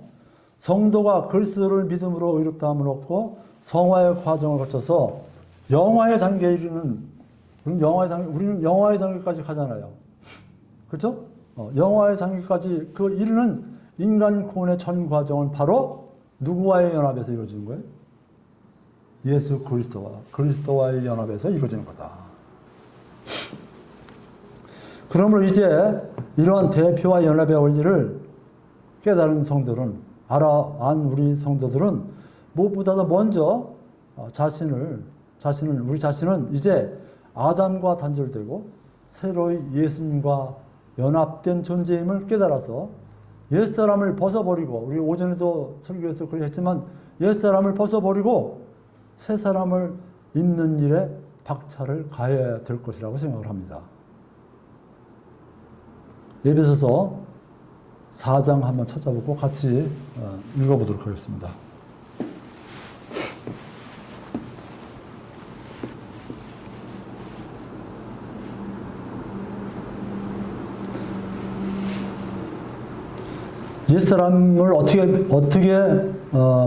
성도가 그리스도를 믿음으로 의롭다함을 얻고 성화의 과정을 거쳐서 영화의 단계에 이르는, 우리는 영화의 단계까지 가잖아요. 그렇죠? 영화의 단계까지 그 이르는 인간 구원의 전 과정은 바로 누구와의 연합에서 이루어지는 거예요? 예수 그리스도와의 연합에서 이루어지는 거다. 그러므로 이제 이러한 대표와 연합의 원리를 깨달은 성들은, 알아안 우리 성도들은 무엇보다도 먼저 우리 자신은 이제 아담과 단절되고 새로이 예수님과 연합된 존재임을 깨달아서 옛사람을 벗어버리고, 우리 오전에도 설교에서 그렇게 했지만 옛사람을 벗어버리고 새 사람을 입는 일에 박차를 가해야 될 것이라고 생각을 합니다. 에베소서 4장 한번 찾아보고 같이 읽어보도록 하겠습니다. 옛사람을 어떻게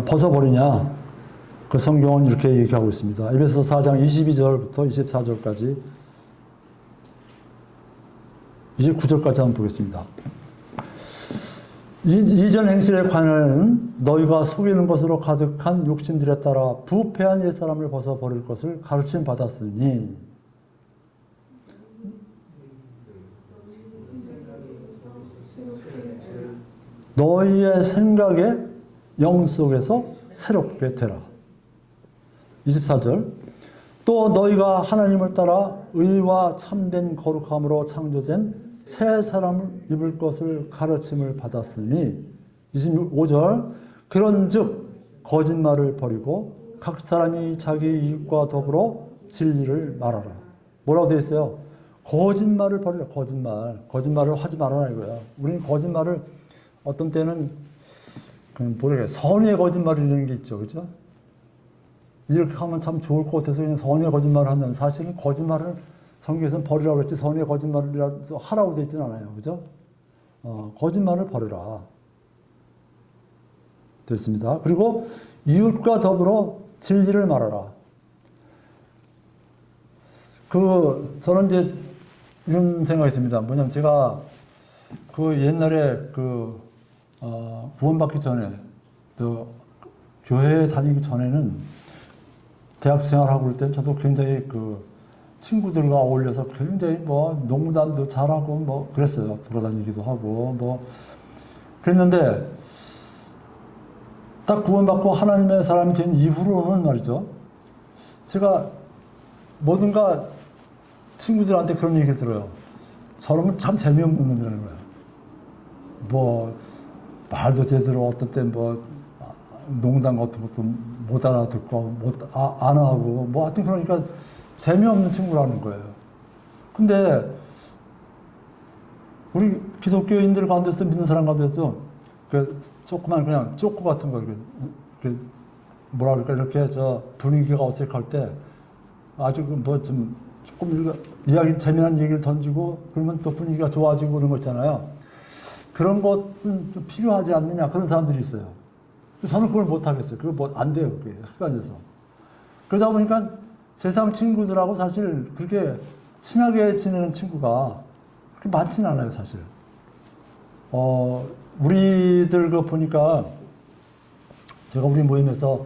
벗어버리냐? 그 성경은 이렇게 얘기하고 있습니다. 에베소서 4장 22절부터 24절까지 29절까지 한번 보겠습니다. 이전 행실에 관하여는 너희가 속이는 것으로 가득한 욕심들에 따라 부패한 옛사람을 벗어버릴 것을 가르침 받았으니 너희의 생각에 영 속에서 새롭게 되라. 24절 또 너희가 하나님을 따라 의와 참된 거룩함으로 창조된 새 사람을 입을 것을 가르침을 받았으니 25절 그런즉 거짓말을 버리고 각 사람이 자기 이익과 더불어 진리를 말하라. 뭐라고 되어 있어요? 거짓말을 버리라. 거짓말을 하지 말아라 이거야. 우리는 거짓말을 어떤 때는 그냥 모르게 선의의 거짓말이라는 게 있죠, 그죠? 이렇게 하면 참 좋을 것 같아서 그냥 선의의 거짓말을 한다면 사실은 거짓말을 성경에서는 버리라고 그랬지 선의의 거짓말이라도 하라고 되어 있지는 않아요. 그죠? 거짓말을 버리라. 됐습니다. 그리고 이웃과 더불어 진리를 말하라. 저는 이제 이런 생각이 듭니다. 뭐냐면 제가 옛날에 구원받기 전에, 교회에 다니기 전에는 대학 생활하고 그럴 때 저도 굉장히 친구들과 어울려서 굉장히 농담도 잘하고 그랬어요. 돌아다니기도 하고 그랬는데 딱 구원받고 하나님의 사람이 된 이후로는 말이죠. 제가 뭐든가 친구들한테 그런 얘기를 들어요. 저러면 참 재미없는 놈이라는 거예요. 말도 제대로 어떤 때 농담 같은 것도 못 알아듣고 안 하고 하여튼 그러니까 재미없는 친구라는 거예요. 근데 우리 기독교인들 가운데서 믿는 사람 가운데서 그 조그만 그냥 쪼꼬 같은 거 이렇게 뭐라 그럴까 이렇게 저 분위기가 어색할 때 아주 뭐 좀 조금 이야기 재미난 얘기를 던지고 그러면 또 분위기가 좋아지고 그런 거 있잖아요. 그런 것은 좀 필요하지 않느냐 그런 사람들이 있어요. 저는 그걸 못 하겠어요. 그거 뭐 안 돼요. 그게 헷갈려서. 그러다 보니까 세상 친구들하고 사실 그렇게 친하게 지내는 친구가 그렇게 많지는 않아요, 사실. 우리들 그 보니까 제가 우리 모임에서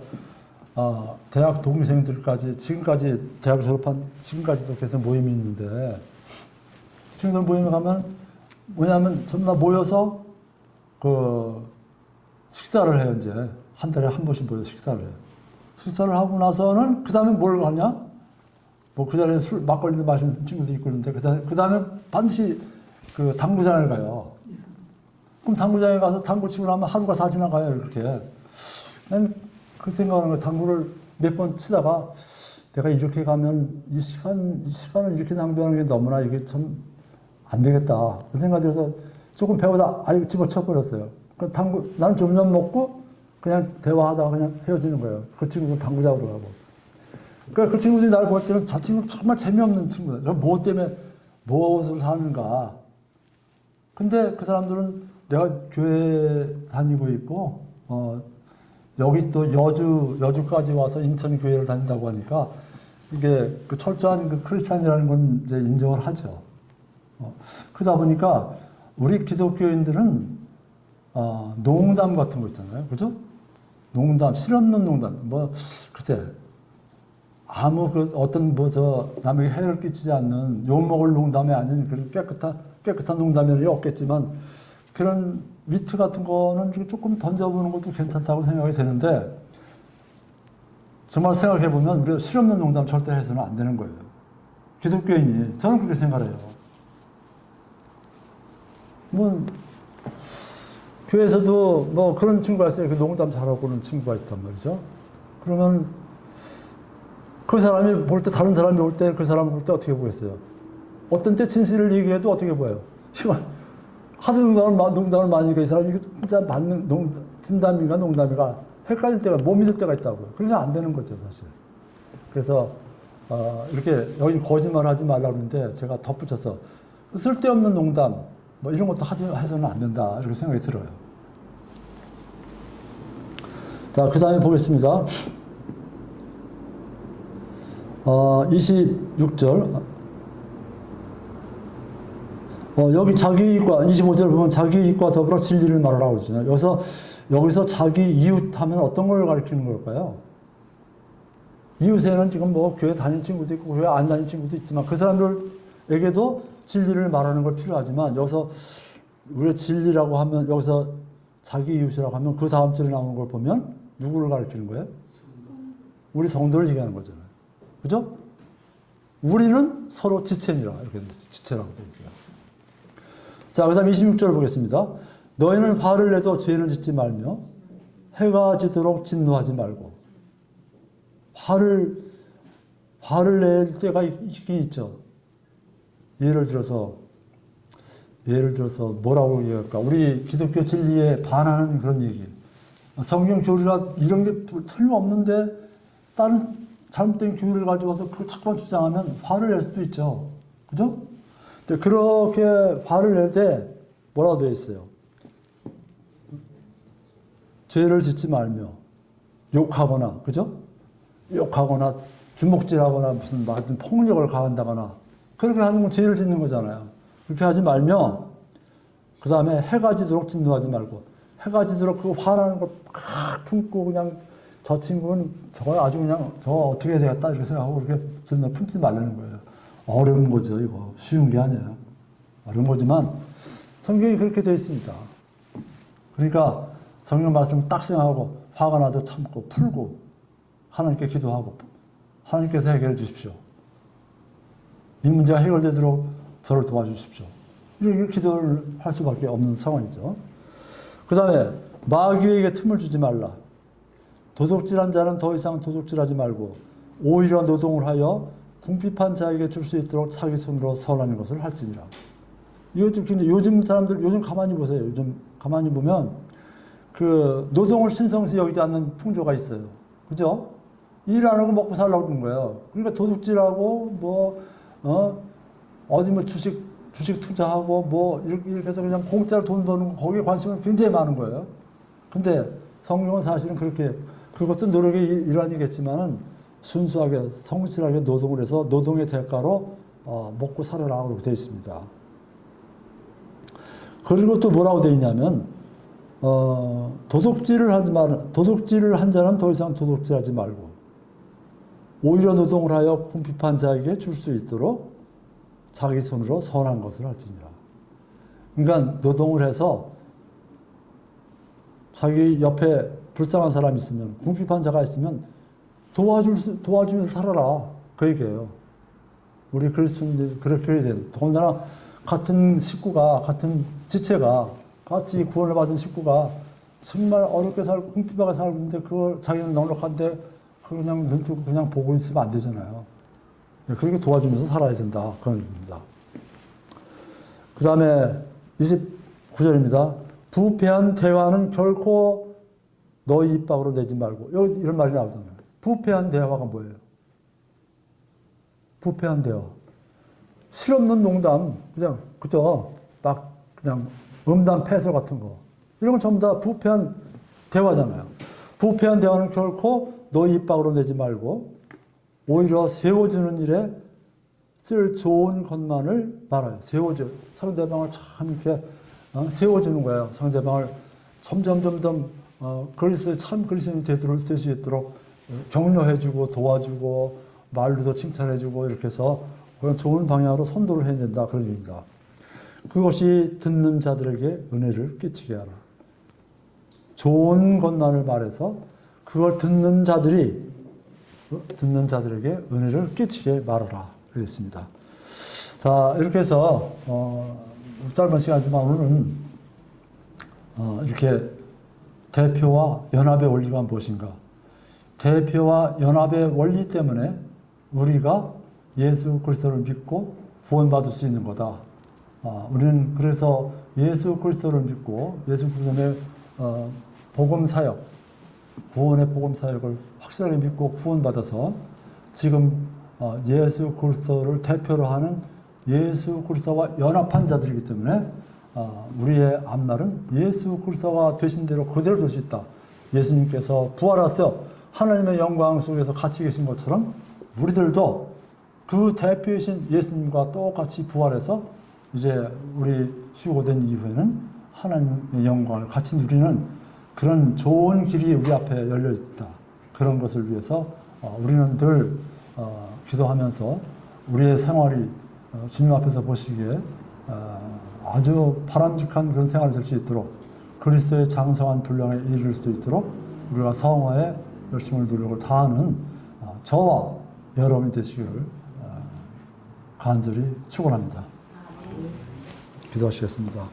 대학 동생들까지 지금까지 대학 졸업한 지금까지도 계속 모임이 있는데 친구들 모임에 가면 뭐냐면 전부 다 모여서 그 식사를 해요. 이제 한 달에 한 번씩 모여서 식사를 해요. 식사를 하고 나서는 그 다음에 뭘 하냐? 뭐 그 자리에 술 막걸리도 마시는 친구도 있고 그런데 그 다음에 반드시 그 당구장을 가요. 그럼 당구장에 가서 당구 치고 나면 하루가 다 지나가요. 이렇게. 난 그 생각하는 거예요. 당구를 몇 번 치다가 내가 이렇게 가면 이 시간을 이렇게 낭비하는 게 너무나 이게 참 안 되겠다. 그 생각이 들어서 조금 배우다 아유 집어쳐버렸어요. 그 당구 나는 점점 먹고 그냥 대화하다가 그냥 헤어지는 거예요. 그 친구들 당구 잡으러 가고. 그러니까 그 친구들이 나를 볼 때는 저 친구는 정말 재미없는 친구다. 뭐 때문에 무엇을 사는가. 근데 그 사람들은 내가 교회 다니고 있고 여기 또 여주까지 와서 인천 교회를 다닌다고 하니까 이게 그 철저한 그 크리스찬이라는 건 이제 인정을 하죠. 그러다 보니까 우리 기독교인들은 농담 같은 거 있잖아요. 그죠? 농담, 실없는 농담. 뭐, 글쎄, 아무 그 어떤 뭐 남에게 해를 끼치지 않는 욕먹을 농담이 아닌 그런 깨끗한 농담이 없겠지만 그런 위트 같은 거는 조금 던져보는 것도 괜찮다고 생각이 되는데 정말 생각해보면 우리가 실없는 농담 절대 해서는 안 되는 거예요. 기독교인이. 저는 그렇게 생각해요. 뭐, 교회에서도 뭐 그런 친구가 있어요. 그 농담 잘하고 그러는 친구가 있단 말이죠. 그러면 그 사람이 볼 때, 다른 사람이 볼 때, 그 사람을 볼 때 어떻게 보겠어요? 어떤 때 진실을 얘기해도 어떻게 보여요? 하도 농담을 많이 하니까 이 사람이 진짜 맞는 진담인가 농담인가 헷갈릴 때가 못 믿을 때가 있다고요. 그래서 안 되는 거죠, 사실. 그래서 이렇게 여기 거짓말 하지 말라고 그러는데 제가 덧붙여서 쓸데없는 농담 뭐 이런 것도 해서는 안 된다 이렇게 생각이 들어요. 자, 그 다음에 보겠습니다. 26절. 여기 자기 이익과, 25절 보면 자기 이익과 더불어 진리를 말하라고 그러잖아요. 여기서 자기 이웃 하면 어떤 걸 가리키는 걸까요? 이웃에는 지금 뭐 교회 다니는 친구도 있고, 교회 안 다니는 친구도 있지만, 그 사람들에게도 진리를 말하는 걸 필요하지만, 여기서 우리가 진리라고 하면, 여기서 자기 이웃이라고 하면, 그 다음 절에 나오는 걸 보면, 누구를 가리키는 거예요? 우리 성도를 얘기하는 거잖아요. 그죠? 우리는 서로 지체니라. 이렇게 되어 있어요. 지체라고 되어 있어요. 자, 그 다음 26절을 보겠습니다. 너희는 화를 내도 죄는 짓지 말며 해가 지도록 진노하지 말고. 화를 낼 때가 있긴 있죠. 예를 들어서 뭐라고 얘기할까? 우리 기독교 진리에 반하는 그런 얘기. 성경 교리가 이런 게 틀림없는데 다른 잘못된 교리를 가져와서 그걸 자꾸만 주장하면 화를 낼 수도 있죠. 그죠? 근데 그렇게 화를 낼 때 뭐라고 되어 있어요? 죄를 짓지 말며 욕하거나, 그죠? 욕하거나 주먹질하거나 무슨 폭력을 가한다거나 그렇게 하는 건 죄를 짓는 거잖아요. 그렇게 하지 말며 그 다음에 해가 지도록 진노하지 말고 해가 지도록 그 화나는 걸 팍 품고 그냥 저 친구는 저걸 아주 그냥 저 어떻게 해야 되겠다 이렇게 생각하고 그렇게 진노 품지 말라는 거예요. 어려운 거죠, 이거. 쉬운 게 아니에요. 어려운 거지만 성경이 그렇게 되어 있습니다. 그러니까 성경 말씀을 딱 생각하고 화가 나도 참고 풀고 하나님께 기도하고 하나님께서 해결해 주십시오. 이 문제가 해결되도록 저를 도와주십시오. 이렇게 기도를 할 수밖에 없는 상황이죠. 그 다음에 마귀에게 틈을 주지 말라. 도둑질한 자는 더 이상 도둑질하지 말고 오히려 노동을 하여 궁핍한 자에게 줄 수 있도록 자기 손으로 선하는 것을 할지니라. 이것도 근데 요즘 사람들, 요즘 가만히 보세요. 요즘 가만히 보면 그 노동을 신성시 여기지 않는 풍조가 있어요. 그죠? 일 안 하고 먹고 살라고 그러는 거예요. 그러니까 도둑질하고 어디 뭐 주식 투자하고 뭐 이렇게 해서 그냥 공짜로 돈 버는 거, 거기에 관심은 굉장히 많은 거예요. 근데 성경은 사실은 그것도 노력의 일환이겠지만은 순수하게 성실하게 노동을 해서 노동의 대가로 먹고 살아라 그렇게 되어 있습니다. 그리고 또 뭐라고 되어 있냐면 도둑질을 한 자는 더 이상 도둑질하지 말고 오히려 노동을 하여 궁핍한 자에게 줄 수 있도록 자기 손으로 선한 것을 할지니라. 그러니까 노동을 해서 자기 옆에 불쌍한 사람이 있으면, 궁핍한 자가 있으면 도와주면서 살아라. 그 얘기예요. 우리 그리스도인들이 그렇게 해야 돼요. 더군다나 같은 식구가, 같은 지체가, 같이 구원을 받은 식구가 정말 어렵게 살고 궁핍하게 살고 있는데 그걸 자기는 넉넉한데 그냥 눈 뜨고 그냥 보고 있으면 안 되잖아요. 그렇게 도와주면서 살아야 된다. 그런 의미입니다. 그 다음에 29절입니다. 부패한 대화는 결코 너희 입 밖으로 내지 말고. 여기 이런 말이 나오잖아요. 부패한 대화가 뭐예요? 부패한 대화. 실없는 농담, 그냥, 그죠? 막, 그냥, 음담 패설 같은 거. 이런 건 전부 다 부패한 대화잖아요. 부패한 대화는 결코 너희 입 밖으로 내지 말고, 오히려 세워주는 일에 쓸 좋은 것만을 말아요. 세워줘. 상대방을 참 이렇게 세워주는 거예요. 상대방을 점점 그리스도의 참 그리스도인이 될 수 있도록 격려해주고 도와주고 말로도 칭찬해주고 이렇게 해서 그런 좋은 방향으로 선도를 해야 된다. 그런 얘기입니다. 그것이 듣는 자들에게 은혜를 끼치게 하라. 좋은 것만을 말해서 그걸 듣는 자들에게 은혜를 끼치게 말하라. 그랬습니다. 자, 이렇게 해서 짧은 시간이지만 오늘은 이렇게 대표와 연합의 원리가 무엇인가? 대표와 연합의 원리 때문에 우리가 예수 그리스도를 믿고 구원받을 수 있는 거다. 우리는 그래서 예수 그리스도를 믿고 예수 그리스도의 복음 사역, 구원의 복음 사역을 확실하게 믿고 구원받아서 지금 예수 그리스도를 대표로 하는 예수 그리스도와 연합한 자들이기 때문에 우리의 앞날은 예수 그리스도가 되신 대로 그대로 될 수 있다. 예수님께서 부활하셔서 하나님의 영광 속에서 같이 계신 것처럼 우리들도 그 대표이신 예수님과 똑같이 부활해서 이제 우리 휴거된 이후에는 하나님의 영광을 같이 누리는 그런 좋은 길이 우리 앞에 열려 있다. 그런 것을 위해서 우리는 늘 기도하면서 우리의 생활이 주님 앞에서 보시기에 아주 바람직한 그런 생활이 될 수 있도록 그리스도의 장성한 분량에 이를 수 있도록 우리가 성화에 열심을 노력을 다하는 저와 여러분이 되시기를 간절히 축원합니다. 기도하시겠습니다.